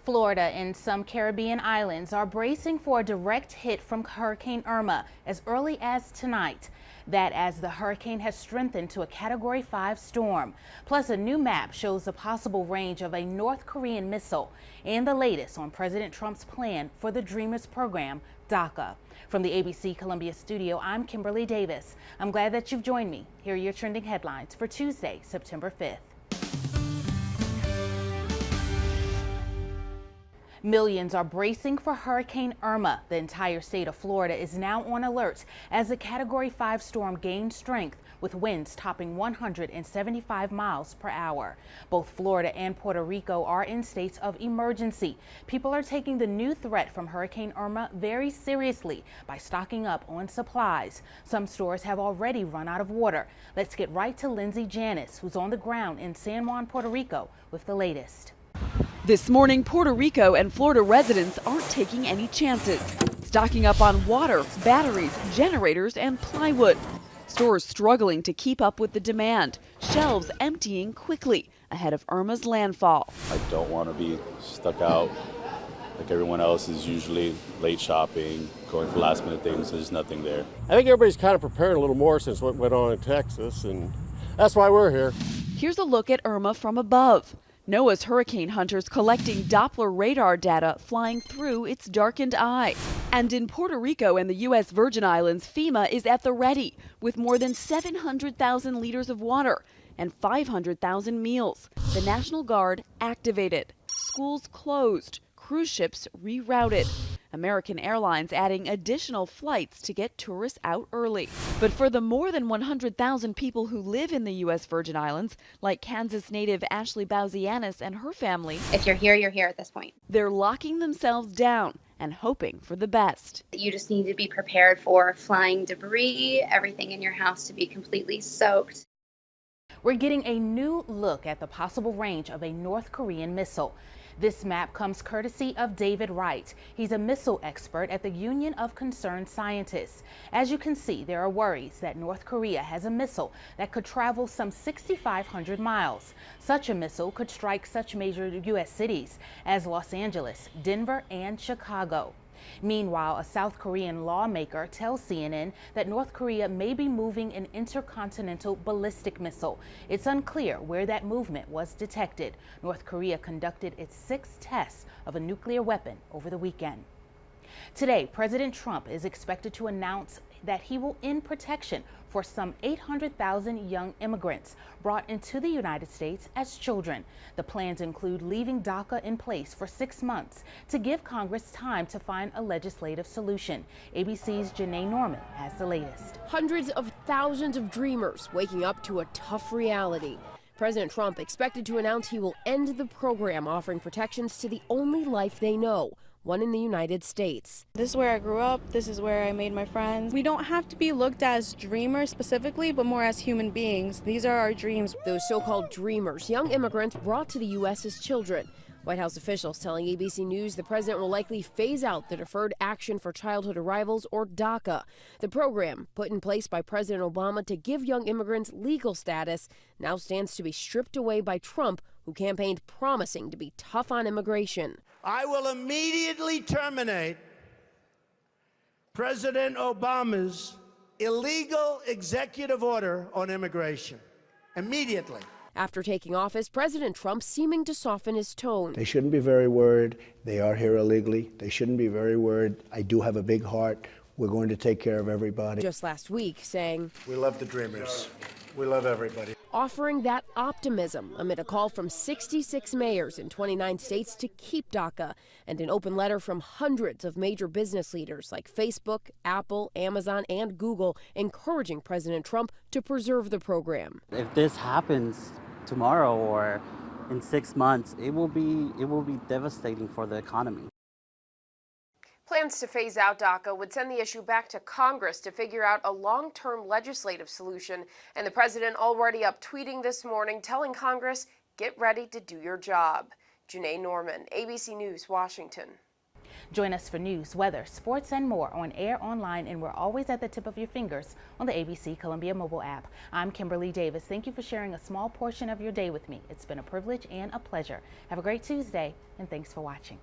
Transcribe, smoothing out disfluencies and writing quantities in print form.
Florida and some Caribbean islands are bracing for a direct hit from Hurricane Irma as early as tonight. That as the hurricane has strengthened to a Category 5 storm. Plus, a new map shows the possible range of a North Korean missile and the latest on President Trump's plan for the Dreamers program, DACA. From the ABC Columbia studio, I'm Kimberlei Davis. I'm glad that you've joined me. Here are your trending headlines for Tuesday, September 5th. Millions are bracing for Hurricane Irma. The entire state of Florida is now on alert as the Category 5 storm gains strength with winds topping 175 miles per hour. Both Florida and Puerto Rico are in states of emergency. People are taking the new threat from Hurricane Irma very seriously by stocking up on supplies. Some stores have already run out of water. Let's get right to Lindsay Janice, who's on the ground in San Juan, Puerto Rico, with the latest. This morning, Puerto Rico and Florida residents aren't taking any chances, stocking up on water, batteries, generators, and plywood. Stores struggling to keep up with the demand, shelves emptying quickly ahead of Irma's landfall. I don't want to be stuck out like everyone else is usually late shopping, going for last minute things. There's nothing there. I think everybody's kind of prepared a little more since what went on in Texas, and that's why we're here. Here's a look at Irma from above. NOAA's hurricane hunters collecting Doppler radar data flying through its darkened eye. And in Puerto Rico and the U.S. Virgin Islands, FEMA is at the ready with more than 700,000 liters of water and 500,000 meals. The National Guard activated. Schools closed. Cruise ships rerouted. American Airlines adding additional flights to get tourists out early. But for the more than 100,000 people who live in the U.S. Virgin Islands, like Kansas native Ashley Bauzianis and her family, if you're here at this point. They're locking themselves down and hoping for the best. You just need to be prepared for flying debris, everything in your house to be completely soaked. We're getting a new look at the possible range of a North Korean missile. This map comes courtesy of David Wright. He's a missile expert at the Union of Concerned Scientists. As you can see, there are worries that North Korea has a missile that could travel some 6,500 miles. Such a missile could strike such major U.S. cities as Los Angeles, Denver, and Chicago. Meanwhile, a South Korean lawmaker tells CNN that North Korea may be moving an intercontinental ballistic missile. It's unclear where that movement was detected. North Korea conducted its 6th test of a nuclear weapon over the weekend. Today, President Trump is expected to announce that he will end protection for some 800,000 young immigrants brought into the United States as children. The plans include leaving DACA in place for 6 months to give Congress time to find a legislative solution. ABC's Janai Norman has the latest. Hundreds of thousands of dreamers waking up to a tough reality. President Trump expected to announce he will end the program offering protections to the only life they know, one in the United States. This is where I grew up. This is where I made my friends. We don't have to be looked at as dreamers specifically, but more as human beings. These are our dreams. Those so-called dreamers, young immigrants brought to the U.S. as children. White House officials telling ABC News the president will likely phase out the Deferred Action for Childhood Arrivals, or DACA. The program, put in place by President Obama to give young immigrants legal status, now stands to be stripped away by Trump, who campaigned promising to be tough on immigration. I will immediately terminate President Obama's illegal executive order on immigration. Immediately. After taking office, President Trump seeming to soften his tone. They shouldn't be very worried. They are here illegally. They shouldn't be very worried. I do have a big heart. We're going to take care of everybody. Just last week saying, we love the dreamers. We love everybody. Offering that optimism amid a call from 66 mayors in 29 states to keep DACA and an open letter from hundreds of major business leaders like Facebook, Apple, Amazon, and Google encouraging President Trump to preserve the program. If this happens tomorrow or in 6 months, it will be devastating for the economy. Plans to phase out DACA would send the issue back to Congress to figure out a long-term legislative solution, and the president already up tweeting this morning telling Congress, get ready to do your job. Janai Norman, ABC News, Washington. Join us for news, weather, sports, and more on air, online, and we're always at the tip of your fingers on the ABC Columbia mobile app. I'm Kimberlei Davis. Thank you for sharing a small portion of your day with me. It's been a privilege and a pleasure. Have a great Tuesday, and thanks for watching.